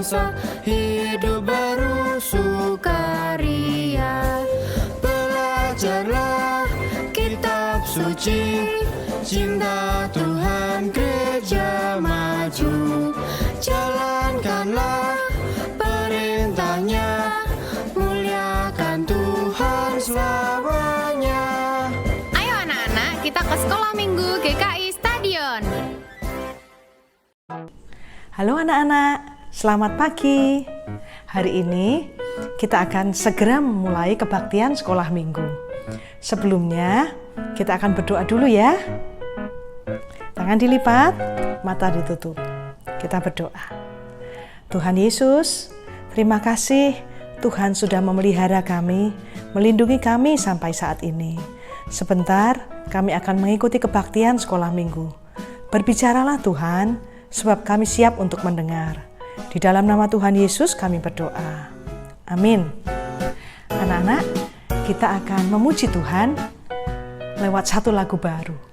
bangsa, hidup baru sukaria. Belajarlah kitab suci, cinta Tuhan gereja maju. Jalankanlah perintahnya, muliakan Tuhan selamanya. Ayo anak-anak, kita ke sekolah minggu GKI Stadion. Halo anak-anak, selamat pagi. Hari ini kita akan segera memulai kebaktian sekolah minggu. Sebelumnya, kita akan berdoa dulu ya. Tangan dilipat, mata ditutup. Kita berdoa. Tuhan Yesus, terima kasih Tuhan sudah memelihara kami, melindungi kami sampai saat ini. Sebentar, kami akan mengikuti kebaktian sekolah minggu. Berbicaralah Tuhan, sebab kami siap untuk mendengar. Di dalam nama Tuhan Yesus kami berdoa. Amin. Anak-anak, kita akan memuji Tuhan lewat satu lagu baru.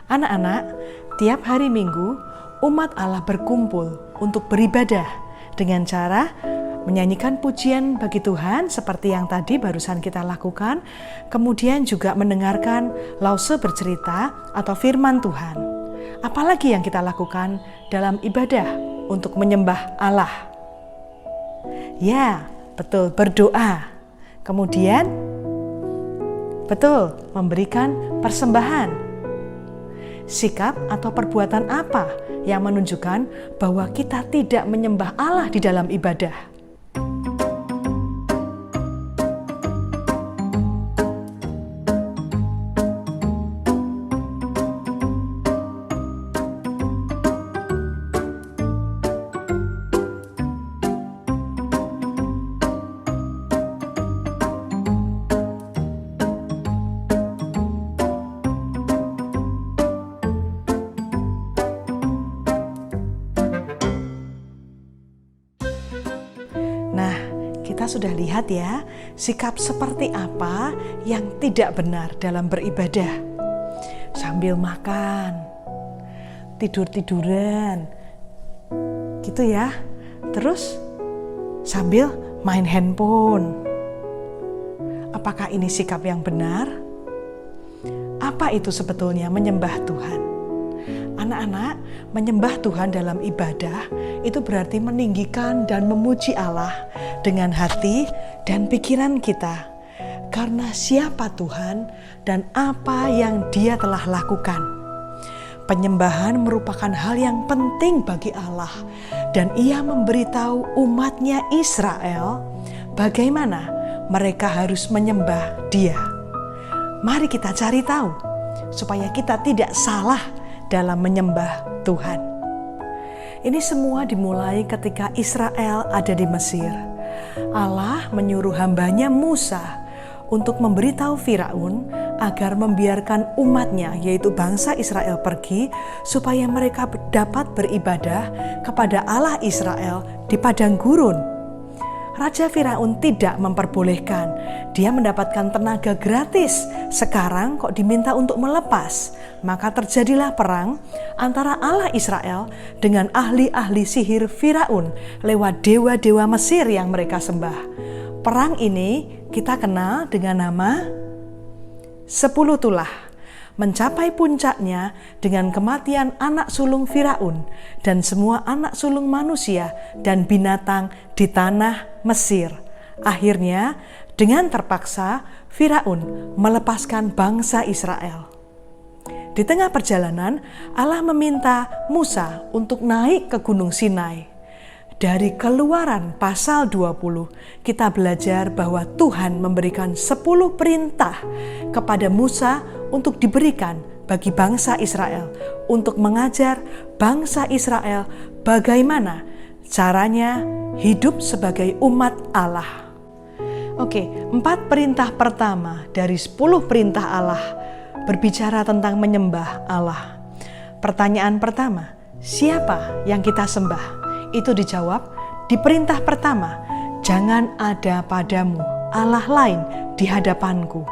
Anak-anak, tiap hari Minggu, umat Allah berkumpul untuk beribadah dengan cara menyanyikan pujian bagi Tuhan seperti yang tadi barusan kita lakukan, kemudian juga mendengarkan lause bercerita atau firman Tuhan. Apalagi yang kita lakukan dalam ibadah untuk menyembah Allah? Ya, betul, berdoa. Kemudian, betul, memberikan persembahan. Sikap atau perbuatan apa yang menunjukkan bahwa kita tidak menyembah Allah di dalam ibadah? Kita sudah lihat ya, sikap seperti apa yang tidak benar dalam beribadah. Sambil makan, tidur-tiduran, gitu ya. Terus sambil main handphone. Apakah ini sikap yang benar? Apa Apa itu sebetulnya menyembah Tuhan? Anak-anak, menyembah Tuhan dalam ibadah itu berarti meninggikan dan memuji Allah dengan hati dan pikiran kita. Karena siapa Tuhan dan apa yang Dia telah lakukan. Penyembahan merupakan hal yang penting bagi Allah dan Ia memberitahu umatnya Israel bagaimana mereka harus menyembah Dia. Mari kita cari tahu supaya kita tidak salah dalam menyembah Tuhan. Ini semua dimulai ketika Israel ada di Mesir. Allah menyuruh hambanya Musa untuk memberitahu Firaun agar membiarkan umatnya, yaitu bangsa Israel, pergi supaya mereka dapat beribadah kepada Allah Israel di padang gurun. Raja Firaun tidak memperbolehkan. Dia mendapatkan tenaga gratis. Sekarang kok diminta untuk melepas. Maka terjadilah perang antara Allah Israel dengan ahli-ahli sihir Firaun lewat dewa-dewa Mesir yang mereka sembah. Perang ini kita kenal dengan nama 10 Tulah. Mencapai puncaknya dengan kematian anak sulung Firaun dan semua anak sulung manusia dan binatang di tanah Mesir. Akhirnya dengan terpaksa Firaun melepaskan bangsa Israel. Di tengah perjalanan Allah meminta Musa untuk naik ke Gunung Sinai. Dari Keluaran pasal 20 kita belajar bahwa Tuhan memberikan 10 perintah kepada Musa untuk diberikan bagi bangsa Israel, untuk mengajar bangsa Israel bagaimana caranya hidup sebagai umat Allah. Oke, 4 perintah pertama dari 10 perintah Allah berbicara tentang menyembah Allah. Pertanyaan pertama, siapa yang kita sembah? Itu dijawab di perintah pertama, jangan ada padamu Allah lain di hadapanku.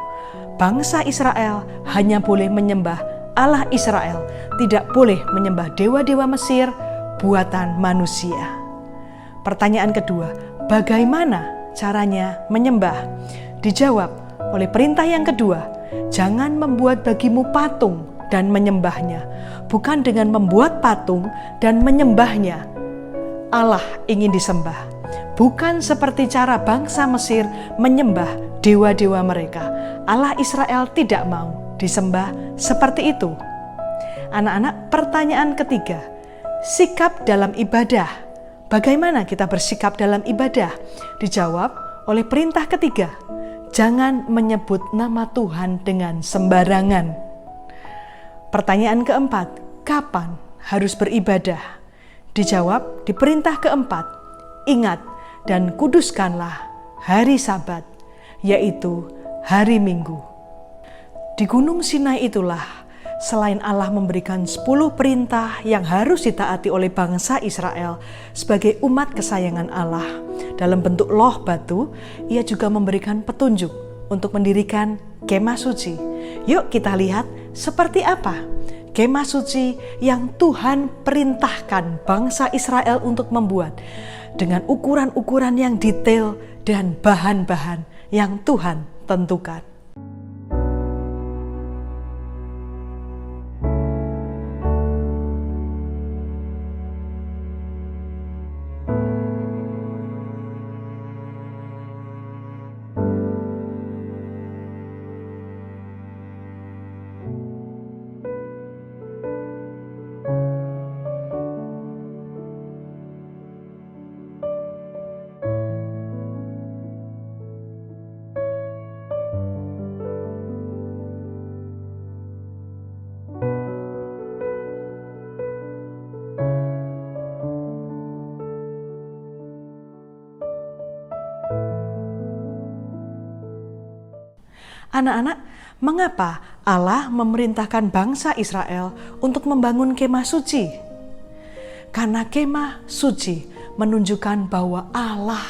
Bangsa Israel hanya boleh menyembah Allah Israel, tidak boleh menyembah dewa-dewa Mesir buatan manusia. Pertanyaan kedua, bagaimana caranya menyembah? Dijawab oleh perintah yang kedua, jangan membuat bagimu patung dan menyembahnya. Bukan dengan membuat patung dan menyembahnya Allah ingin disembah. Bukan seperti cara bangsa Mesir menyembah dewa-dewa mereka. Allah Israel tidak mau disembah seperti itu. Anak-anak, pertanyaan ketiga, sikap dalam ibadah. Bagaimana kita bersikap dalam ibadah? Dijawab oleh perintah ketiga, jangan menyebut nama Tuhan dengan sembarangan. Pertanyaan keempat, kapan harus beribadah? Dijawab di perintah keempat, ingat dan kuduskanlah hari Sabat, yaitu hari Minggu. Di Gunung Sinai itulah, selain Allah memberikan 10 perintah yang harus ditaati oleh bangsa Israel sebagai umat kesayangan Allah dalam bentuk loh batu, Ia juga memberikan petunjuk untuk mendirikan kemah suci. Yuk kita lihat seperti apa kemah suci yang Tuhan perintahkan bangsa Israel untuk membuat dengan ukuran-ukuran yang detail dan bahan-bahan yang Tuhan tentukan. Anak-anak, mengapa Allah memerintahkan bangsa Israel untuk membangun kemah suci? Karena kemah suci menunjukkan bahwa Allah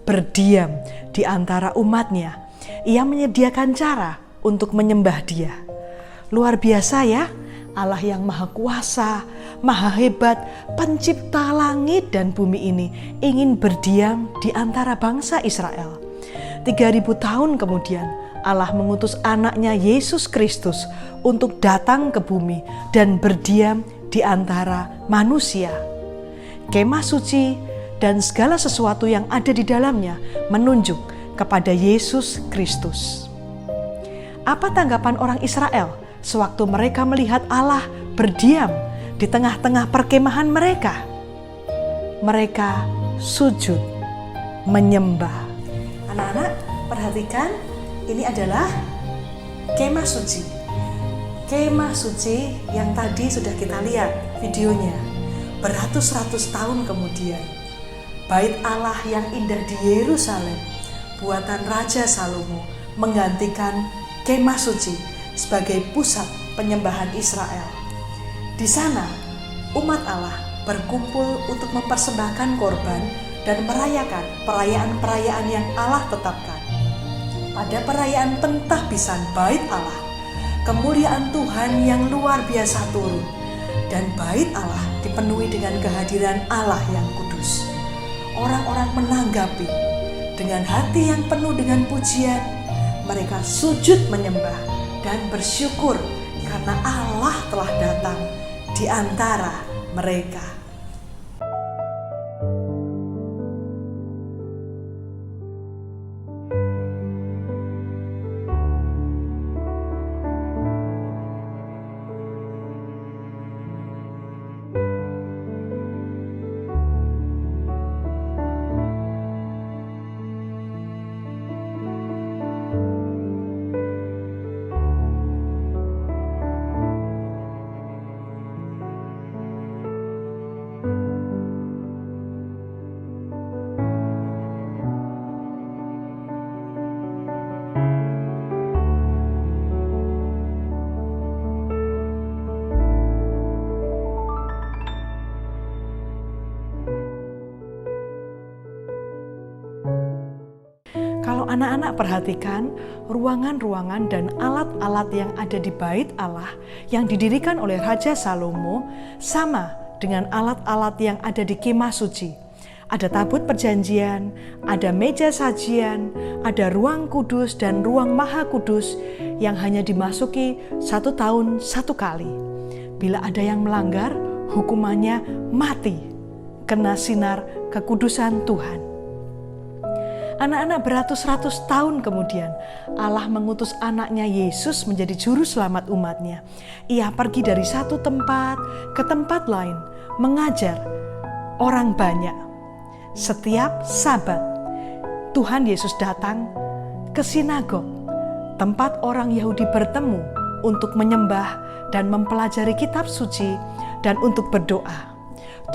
berdiam di antara umatnya. Ia menyediakan cara untuk menyembah Dia. Luar biasa ya, Allah yang maha kuasa, maha hebat, pencipta langit dan bumi ini ingin berdiam di antara bangsa Israel. 3000 tahun kemudian Allah mengutus anaknya Yesus Kristus untuk datang ke bumi dan berdiam di antara manusia. Kemah suci dan segala sesuatu yang ada di dalamnya menunjuk kepada Yesus Kristus. Apa tanggapan orang Israel sewaktu mereka melihat Allah berdiam di tengah-tengah perkemahan mereka? Mereka sujud, menyembah. Anak-anak, perhatikan, ini adalah kemah suci. Kemah suci yang tadi sudah kita lihat videonya. Beratus-ratus tahun kemudian, Bait Allah yang indah di Yerusalem, buatan Raja Salomo, menggantikan kemah suci sebagai pusat penyembahan Israel. Di sana, umat Allah berkumpul untuk mempersembahkan korban dan merayakan perayaan-perayaan yang Allah tetapkan. Pada perayaan pentahbisan Bait Allah, kemuliaan Tuhan yang luar biasa turun, dan Bait Allah dipenuhi dengan kehadiran Allah yang kudus. Orang-orang menanggapi dengan hati yang penuh dengan pujian. Mereka sujud menyembah dan bersyukur karena Allah telah datang di antara mereka. Kalau anak-anak perhatikan, ruangan-ruangan dan alat-alat yang ada di Bait Allah yang didirikan oleh Raja Salomo sama dengan alat-alat yang ada di kemah suci. Ada tabut perjanjian, ada meja sajian, ada ruang kudus dan ruang maha kudus yang hanya dimasuki 1 tahun 1 kali. Bila ada yang melanggar, hukumannya mati, kena sinar kekudusan Tuhan. Anak-anak, beratus-ratus tahun kemudian Allah mengutus anaknya Yesus menjadi juru selamat umatnya. Ia pergi dari satu tempat ke tempat lain, mengajar orang banyak. Setiap Sabat, Tuhan Yesus datang ke sinagog, tempat orang Yahudi bertemu untuk menyembah dan mempelajari kitab suci dan untuk berdoa.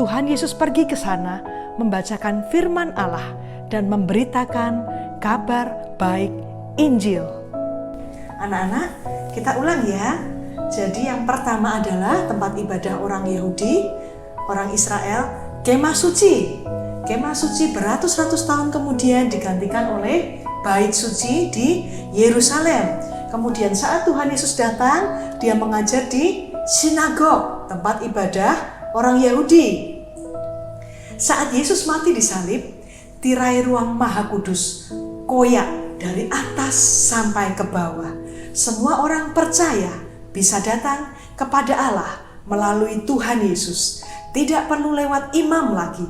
Tuhan Yesus pergi ke sana membacakan firman Allah dan memberitakan kabar baik Injil. Anak-anak, kita ulang ya. Jadi yang pertama adalah tempat ibadah orang Yahudi, orang Israel, kemah suci. Kemah suci beratus-ratus tahun kemudian digantikan oleh Bait suci di Yerusalem. Kemudian saat Tuhan Yesus datang, dia mengajar di sinagog, tempat ibadah orang Yahudi. Saat Yesus mati di salib, tirai ruang maha kudus koyak dari atas sampai ke bawah. Semua orang percaya bisa datang kepada Allah melalui Tuhan Yesus. Tidak perlu lewat imam lagi.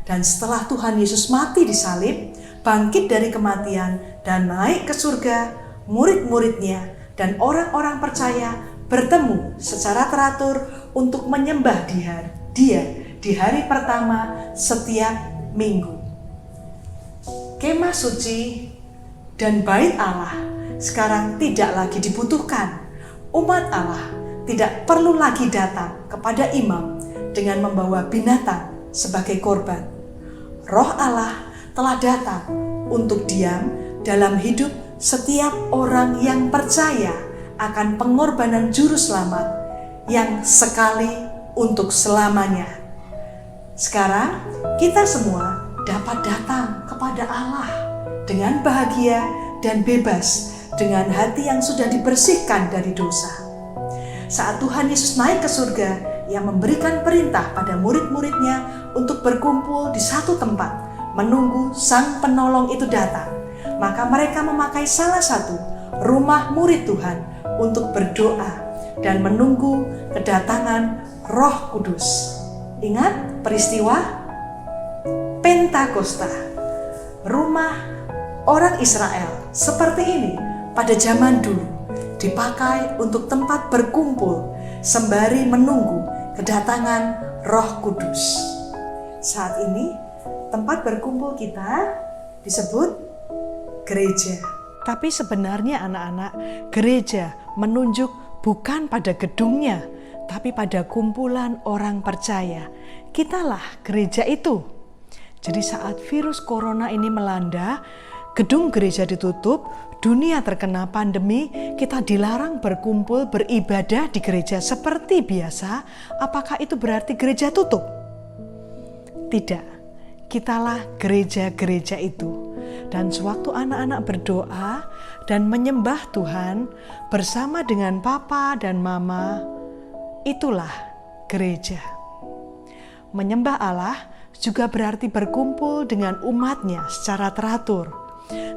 Dan setelah Tuhan Yesus mati di salib, bangkit dari kematian dan naik ke surga, murid-muridnya dan orang-orang percaya bertemu secara teratur untuk menyembah Dia di hari pertama setiap minggu. Kemah suci dan Bait Allah sekarang tidak lagi dibutuhkan. Umat Allah tidak perlu lagi datang kepada imam dengan membawa binatang sebagai korban. Roh Allah telah datang untuk diam dalam hidup setiap orang yang percaya akan pengorbanan juru selamat yang sekali untuk selamanya. Sekarang kita semua dapat datang kepada Allah dengan bahagia dan bebas, dengan hati yang sudah dibersihkan dari dosa. Saat Tuhan Yesus naik ke surga, Ia memberikan perintah pada murid-muridnya untuk berkumpul di satu tempat, menunggu Sang Penolong itu datang. Maka mereka memakai salah satu rumah murid Tuhan untuk berdoa dan menunggu kedatangan Roh Kudus. Ingat peristiwa Pentakosta. Rumah orang Israel seperti ini pada zaman dulu dipakai untuk tempat berkumpul sembari menunggu kedatangan Roh Kudus. Saat ini tempat berkumpul kita disebut gereja. Tapi sebenarnya anak-anak, gereja menunjuk bukan pada gedungnya, tapi pada kumpulan orang percaya. Kitalah gereja itu. Jadi saat virus corona ini melanda, gedung gereja ditutup, dunia terkena pandemi, kita dilarang berkumpul beribadah di gereja seperti biasa. Apakah itu berarti gereja tutup? Tidak, kitalah gereja-gereja itu. Dan sewaktu anak-anak berdoa dan menyembah Tuhan bersama dengan papa dan mama, itulah gereja. Menyembah Allah juga berarti berkumpul dengan umatnya secara teratur.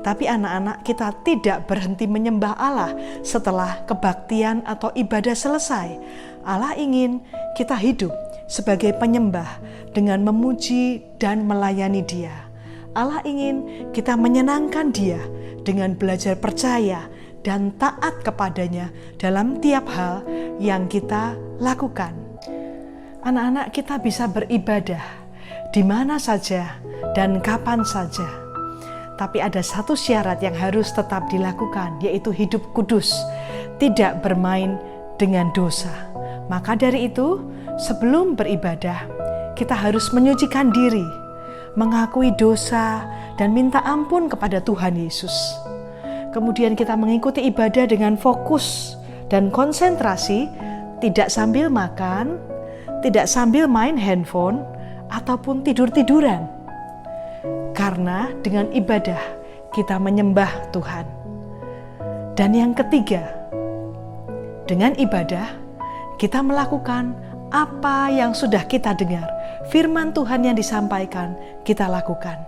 Tapi anak-anak, kita tidak berhenti menyembah Allah setelah kebaktian atau ibadah selesai. Allah ingin kita hidup sebagai penyembah dengan memuji dan melayani Dia. Allah ingin kita menyenangkan Dia dengan belajar percaya dan taat kepadanya dalam tiap hal yang kita lakukan. Anak-anak, kita bisa beribadah di mana saja dan kapan saja. Tapi ada satu syarat yang harus tetap dilakukan, yaitu hidup kudus, tidak bermain dengan dosa. Maka dari itu, sebelum beribadah, kita harus menyucikan diri, mengakui dosa, dan minta ampun kepada Tuhan Yesus. Kemudian kita mengikuti ibadah dengan fokus dan konsentrasi, tidak sambil makan, tidak sambil main handphone, ataupun tidur-tiduran. Karena dengan ibadah kita menyembah Tuhan. Dan yang ketiga, dengan ibadah kita melakukan apa yang sudah kita dengar. Firman Tuhan yang disampaikan kita lakukan.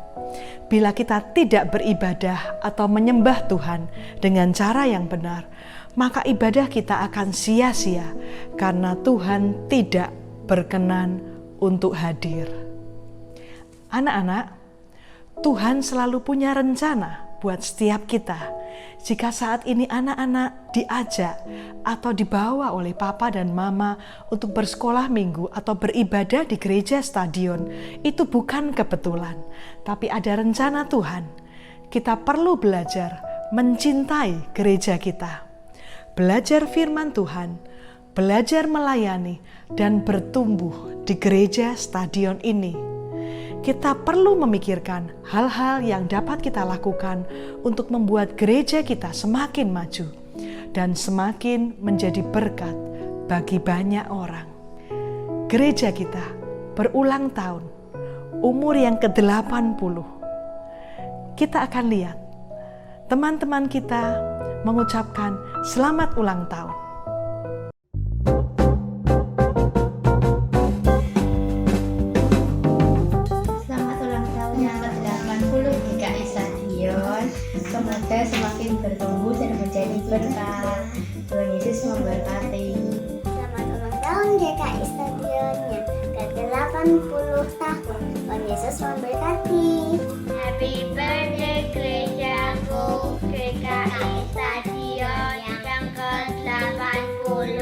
Bila kita tidak beribadah atau menyembah Tuhan dengan cara yang benar, maka ibadah kita akan sia-sia karena Tuhan tidak berkenan untuk hadir. Anak-anak, Tuhan selalu punya rencana buat setiap kita. Jika saat ini anak-anak diajak atau dibawa oleh papa dan mama untuk bersekolah minggu atau beribadah di gereja stadion, itu bukan kebetulan, tapi ada rencana Tuhan. Kita perlu belajar mencintai gereja kita, belajar firman Tuhan, belajar melayani, dan bertumbuh di gereja stadion ini. Kita perlu memikirkan hal-hal yang dapat kita lakukan untuk membuat gereja kita semakin maju dan semakin menjadi berkat bagi banyak orang. Gereja kita berulang tahun, umur yang ke-80. Kita akan lihat teman-teman kita mengucapkan selamat ulang tahun. Semoga semakin bertumbuh dan menjadi berkah. Tuhan Yesus memberkati. Selamat ulang tahun GKI Stadion yang ke-80 tahun. Tuhan Yesus memberkati. Happy birthday gerejaku, GKI Stadion yang ke-80.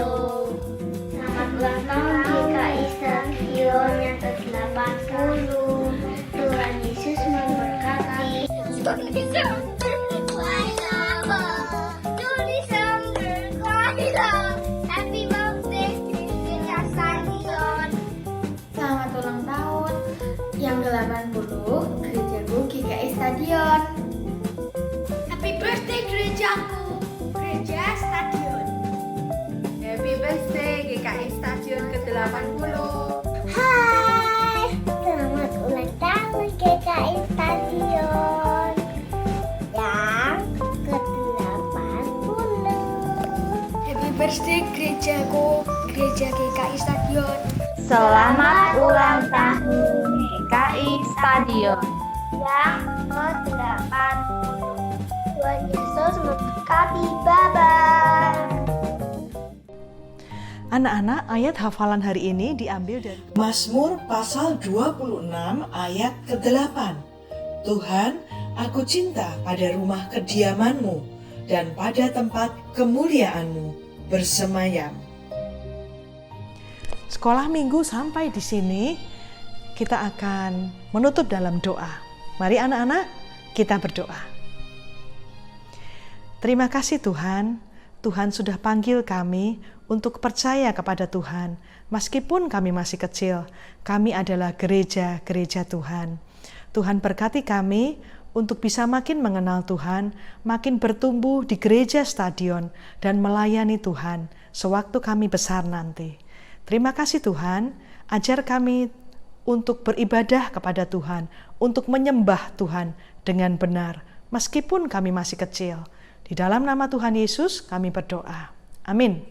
Selamat ulang tahun GKI Stadion yang ke-80. Tuhan Yesus memberkati. Happy birthday Gereja Stadion. Selamat ulang tahun yang ke-80 gerejaku GKI Stadion. Happy birthday gerejaku, Gereja Stadion. Happy birthday GKI Stadion ke-80. Hai, selamat ulang tahun GKI Stadion yang ke-80. Happy birthday gerejaku, gereja GKI Stadion. Selamat ulang tahun GKI Stadion yang ke-80. Tuhan Yesus memberkati. Happy bye-bye. Anak-anak, ayat hafalan hari ini diambil dari Mazmur pasal 26 ayat ke-8. Tuhan, aku cinta pada rumah kediaman-Mu dan pada tempat kemuliaan-Mu bersemayam. sekolah minggu sampai di sini. Kita akan menutup dalam doa. Mari anak-anak, kita berdoa. Terima kasih Tuhan, Tuhan sudah panggil kami untuk percaya kepada Tuhan. Meskipun kami masih kecil, kami adalah gereja-gereja Tuhan. Tuhan berkati kami untuk bisa makin mengenal Tuhan, makin bertumbuh di gereja stadion, dan melayani Tuhan sewaktu kami besar nanti. Terima kasih Tuhan, ajar kami untuk beribadah kepada Tuhan, untuk menyembah Tuhan dengan benar, meskipun kami masih kecil. Di dalam nama Tuhan Yesus kami berdoa. Amin.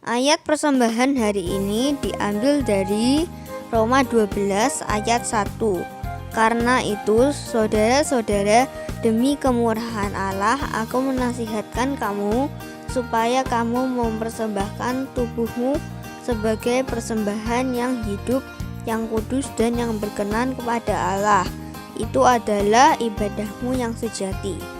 Ayat persembahan hari ini diambil dari Roma 12 ayat 1. Karena itu, saudara-saudara, demi kemurahan Allah, aku menasihatkan kamu supaya kamu mempersembahkan tubuhmu sebagai persembahan yang hidup, yang kudus dan yang berkenan kepada Allah. Itu adalah ibadahmu yang sejati.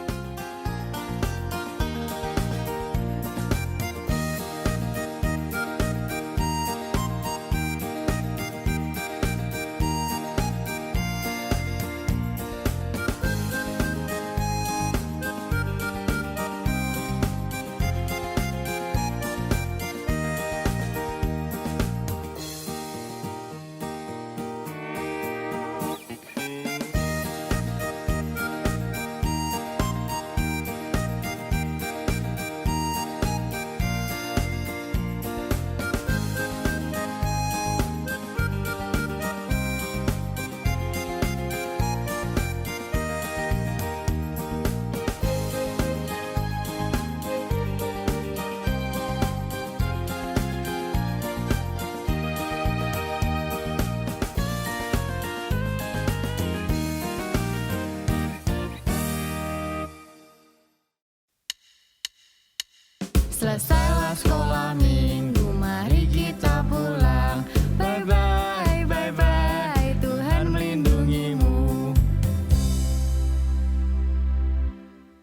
Selesailah sekolah